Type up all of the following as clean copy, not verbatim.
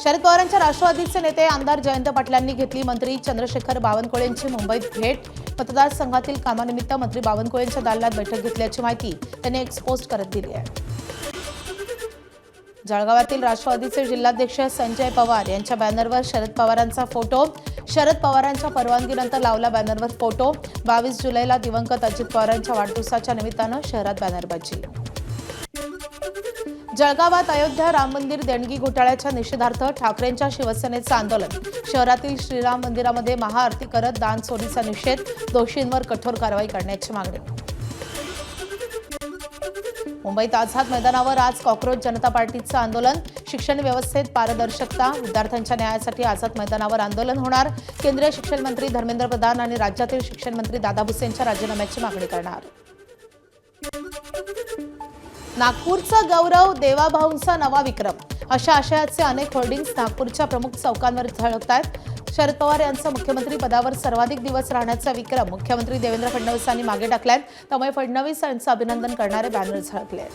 शरद पवारांच्या राष्ट्रवादीचे नेते आमदार जयंत पाटलांनी घेतली मंत्री चंद्रशेखर बावनकुळेंची मुंबईत भेट। मतदारसंघातील कामानिमित्त मंत्री बावनकुळेंच्या दालनात बैठक घेतल्याची माहिती त्यांनी एक्सपोस्ट करत दिली आहे। जळगावातील राष्ट्रवादीचे जिल्हाध्यक्ष संजय पवार यांच्या बॅनरवर शरद पवारांचा फोटो। शरद पवारांच्या परवानगीनंतर लावला बॅनरवर फोटो। 22 जुलैला दिवंगत अजित पवारांच्या वाढदिवसाच्या निमित्तानं शहरात बॅनरबाजी। जळगावात अयोध्या राम मंदिर देणगी घोटाळ्याच्या निषेधार्थ ठाकरेंच्या शिवसेनेचं आंदोलन। शहरातील श्रीराम मंदिरामध्ये महाआरती करत दान चोरीचा निषेध। दोषींवर कठोर कारवाई करण्याची मागणी। मुंबईत आझाद मैदानावर आज कॉक्रोच जनता पार्टीचं आंदोलन। शिक्षण व्यवस्थेत पारदर्शकता, विद्यार्थ्यांच्या न्यायासाठी आझाद मैदानावर आंदोलन होणार। केंद्रीय शिक्षण मंत्री धर्मेंद्र प्रधान आणि राज्यातील शिक्षण मंत्री दादा भुसेंच्या राजीनाम्याची मागणी करणार। नागपूरचा गौरव, देवाभाऊंचा नवा विक्रम अशा आशयाचे अनेक होर्डिंग्स नागपूरच्या प्रमुख चौकांवर झळकतात। शरद पवार यांचा मुख्यमंत्री पदावर सर्वाधिक दिवस राहण्याचा विक्रम मुख्यमंत्री देवेंद्र फडणवीसांनी मागे टाकलाय, त्यामुळे फडणवीस यांचं अभिनंदन करणारे बॅनर झळकले।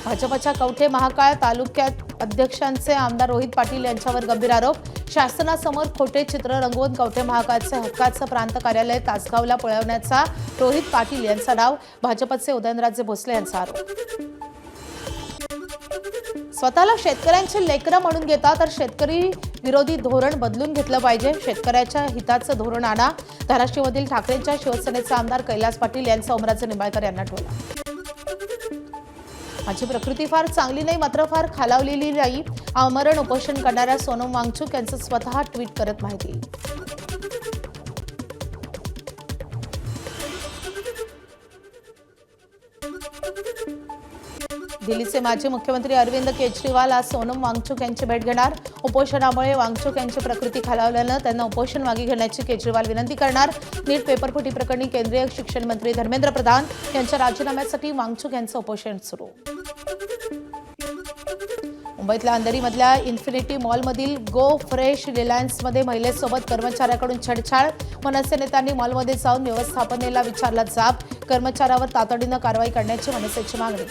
भाजपच्या कवठे महाकाळ तालुक्यात अध्यक्षांचे आमदार रोहित पाटील यांच्यावर गंभीर आरोप। शासनासमोर खोटे चित्र रंगवून कवठे महाकाळचे हक्काचं प्रांत कार्यालय तासगावला पळवण्याचा रोहित पाटील यांचा डाव। भाजपचे उदयनराजे भोसले यांचा आरोप। स्वतःला शेतकऱ्यांचे लेकरं म्हणून घेता तर शेतकरी विरोधी धोरण बदलून घेतलं पाहिजे। शेतकऱ्याच्या हिताचं धोरण आणा। धाराशिवमधील ठाकरेंच्या शिवसेनेचे आमदार कैलास पाटील यांचा ओमराजे निंबाळकर यांना टोला। माझी प्रकृती फार चांगली नाही, मात्र फार खालावलेली नाही, आमरण उपोषण करणाऱ्या सोनम वांगचुक यांचं स्वतः ट्विट करत माहिती। दिल्लीचे माजी मुख्यमंत्री अरविंद केजरीवाल आज सोनम वांगचुक यांची भेट घेणार। उपोषणामुळे वांगचुक यांची प्रकृती खालावल्यानं त्यांना उपोषण मागे घेण्याची केजरीवाल विनंती करणार। नीट पेपरफुटी प्रकरणी केंद्रीय शिक्षण मंत्री धर्मेंद्र प्रधान यांच्या राजीनाम्यासाठी वांगचुक यांचं उपोषण सुरू। मुंबईतल्या अंधेरीमधल्या इन्फिनिटी मॉलमधील गो फ्रेश रिलायन्समध्ये महिलेसोबत कर्मचाऱ्याकडून छेडछाड। मनसे नेत्यांनी मॉलमध्ये जाऊन व्यवस्थापनेला विचारला जाब। कर्मचाऱ्यावर तातडीनं कारवाई करण्याची मनसेची मागणी।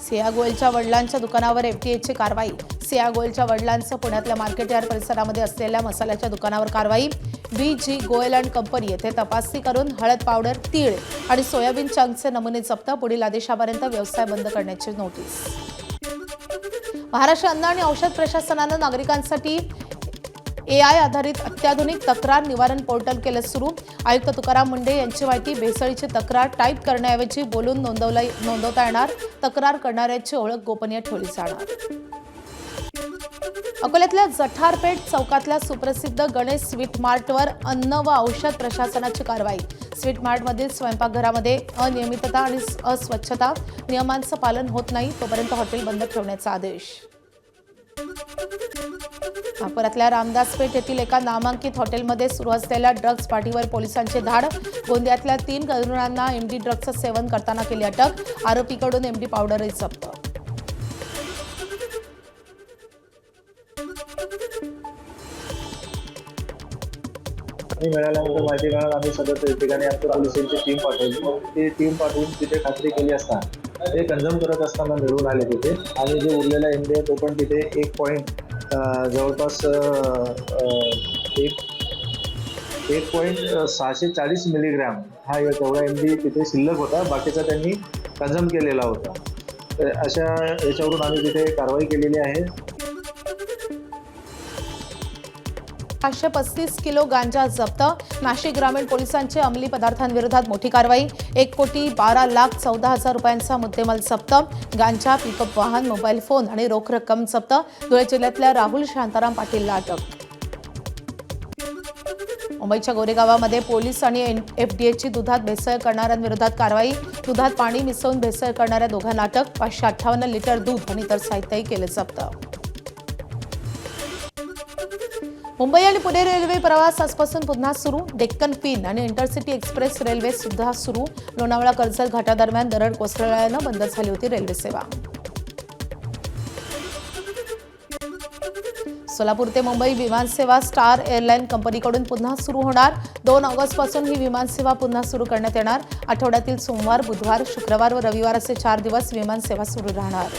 सिया गोयलच्या वडिलांच्या दुकानावर एफडीएची कारवाई। सिया गोयलच्या वडिलांचं पुण्यातल्या मार्केट यार्ड परिसरामध्ये असलेल्या मसाल्याच्या दुकानावर कारवाई। BG गोयल अँड कंपनी येथे तपासणी करून हळद पावडर, तीळ आणि सोयाबीन चंकचे नमुने जप्त। पुढील आदेशापर्यंत व्यवसाय बंद करण्याची नोटीस। महाराष्ट्र अन्न आणि औषध प्रशासनानं नागरिकांसाठी AI आधारित अत्याधुनिक तक्रार निवारण पोर्टल केलं सुरू। आयुक्त तुकाराम मुंढे यांची माहिती। भेसळीची तक्रार टाईप करण्याऐवजी बोलून नोंदवता येणार। तक्रार करणाऱ्याची ओळख गोपनीय ठेवली जाणार। अकोल्यातल्या जठारपेठ चौकातल्या सुप्रसिद्ध गणेश स्वीट मार्टवर अन्न व औषध प्रशासनाची कारवाई। स्वीट मार्टमधील स्वयंपाकघरामध्ये अनियमितता आणि अस्वच्छता, नियमांचं पालन होत नाही तोपर्यंत हॉटेल बंद ठेवण्याचा आदेश। नागपुरातल्या रामदासपेठ येथील एका नामांकित हॉटेलमध्ये सुरू असलेल्या ड्रग्ज पार्टीवर पोलिसांचे धाड। गोंदियातल्या 3 तरुणांना MD ड्रग्जचं सेवन करताना केली अटक। आरोपीकडून MD पावडरही जप्त। मिळाल्यानंतर माहिती मिळाली आम्ही सदर ठिकाणी आमच्या पोलिसांची टीम पाठवली। ती टीम पाठवून तिथे खात्री केली असता ते कंझ्युम करत असताना मिळून आले तिथे आणि जे उरलेला MD आहे तो पण तिथे 1 पॉईंट जवळपास 1.640 मिलीग्रॅम हा तेवढा MD तिथे शिल्लक होता। बाकीचा त्यांनी कंझ्युम केलेला होता। तर अशा याच्यावरून आम्ही तिथे कारवाई केलेली आहे। 535 किलो गांजा जप्त। नाशिक ग्रामीण पोलिसांची अंमली पदार्थांविरोधात मोठी कारवाई। 1,12,14,000 रुपयांचा मुद्देमाल जप्त। गांजा, पिकअप वाहन, मोबाईल फोन आणि रोख रक्कम जप्त। धुळे जिल्ह्यातल्या राहुल शांताराम पाटीलला अटक। मुंबईच्या गोरेगावामध्ये पोलीस आणि FDAची दुधात भेसळ करणाऱ्यांविरोधात कारवाई। दुधात पाणी मिसळून भेसळ करणाऱ्या दोघांना अटक। 558 लिटर दूध आणि इतर साहित्यही केले जप्त। मुंबई आणि पुणे रेल्वे प्रवास आजपासून पुन्हा सुरू। डेक्कन क्वीन आणि इंटरसिटी एक्सप्रेस रेल्वे सुद्धा सुरू। लोणावळा कर्जत घाटादरम्यान दरड कोसळल्यानं बंद झाली होती रेल्वे सेवा। सोलापूर ते मुंबई विमानसेवा स्टार एअरलाईन कंपनीकडून पुन्हा सुरू होणार. 2 ऑगस्टपासून ही विमानसेवा पुन्हा सुरू करण्यात येणार. आठवड्यातील सोमवार, बुधवार, शुक्रवार व रविवार असे 4 दिवस विमानसेवा सुरू राहणार.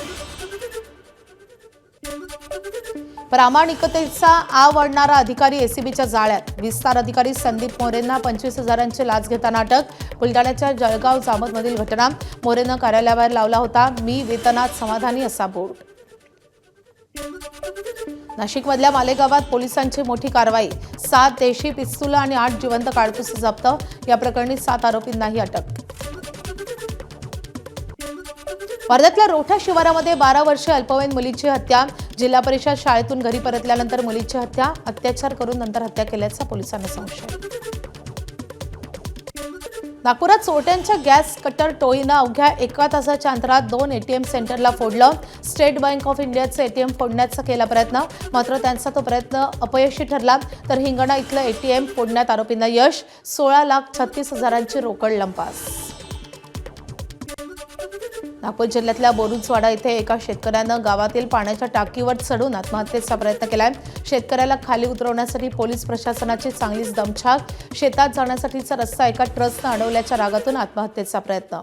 प्रामाणिकतेचा आव वाढणारा अधिकारी एसीबीच्या जाळ्यात. विस्तार अधिकारी संदीप मोरेंना 25,000ची लाच घेताना अटक. बुलढाण्याच्या जळगाव जामोदमधील घटना. मोरेनं कार्यालयाबाहेर लावला होता "मी वेतनात समाधानी" असा बोर्ड. नाशिकमधल्या मालेगावात पोलिसांची मोठी कारवाई. 7 देशी पिस्तूल आणि 8 जिवंत काडतुस जप्त. या प्रकरणी 7 आरोपींनाही अटक. वर्ध्यातल्या रोठा शिवारामध्ये 12 वर्षीय अल्पवयीन मुलीची हत्या. जिल्हा परिषद शाळेतून घरी परतल्यानंतर मुलीची हत्या. अत्याचार करून नंतर हत्या केल्याचा पोलिसांना संशय. नागपुरात चोरट्यांच्या गॅस कटर टोळीनं अवघ्या 1 तासाच्या अंतरात 2 एटीएम सेंटरला फोडलं. स्टेट बँक ऑफ इंडियाचं एटीएम फोडण्याचा केला प्रयत्न, मात्र त्यांचा तो प्रयत्न अपयशी ठरला. तर हिंगणा इथलं एटीएम फोडण्यात आरोपींना यश. 16,36,000ची रोकड लंपास. नागपूर जिल्ह्यातल्या बोरुजवाडा इथे एका शेतकऱ्यानं गावातील पाण्याच्या टाकीवर चढून आत्महत्येचा प्रयत्न केलाय. शेतकऱ्याला खाली उतरवण्यासाठी पोलीस प्रशासनाची चांगलीच दमछाक. शेतात जाण्यासाठीचा रस्ता एका ट्रकनं अडवल्याच्या रागातून आत्महत्येचा प्रयत्न.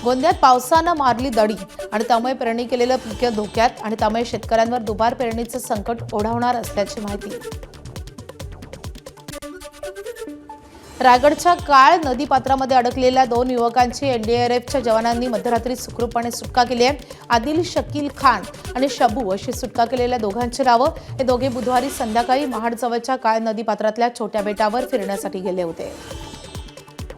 गोंदियात पावसानं मारली दडी आणि त्यामुळे पेरणी केलेलं पीक धोक्यात आणि त्यामुळे शेतकऱ्यांवर दुबार पेरणीचं संकट ओढावणार असल्याची माहिती. रायगडच्या काळ नदीपात्रामध्ये अडकलेल्या 2 युवकांची एनडीआरएफच्या जवानांनी मध्यरात्री सुखरूपपणे सुटका केली आहे. आदिल शकील खान आणि शबू अशी सुटका केलेल्या दोघांची नावं. हे दोघे बुधवारी संध्याकाळी महाडजवळच्या काळ नदीपात्रातल्या छोट्या बेटावर फिरण्यासाठी गेले होते.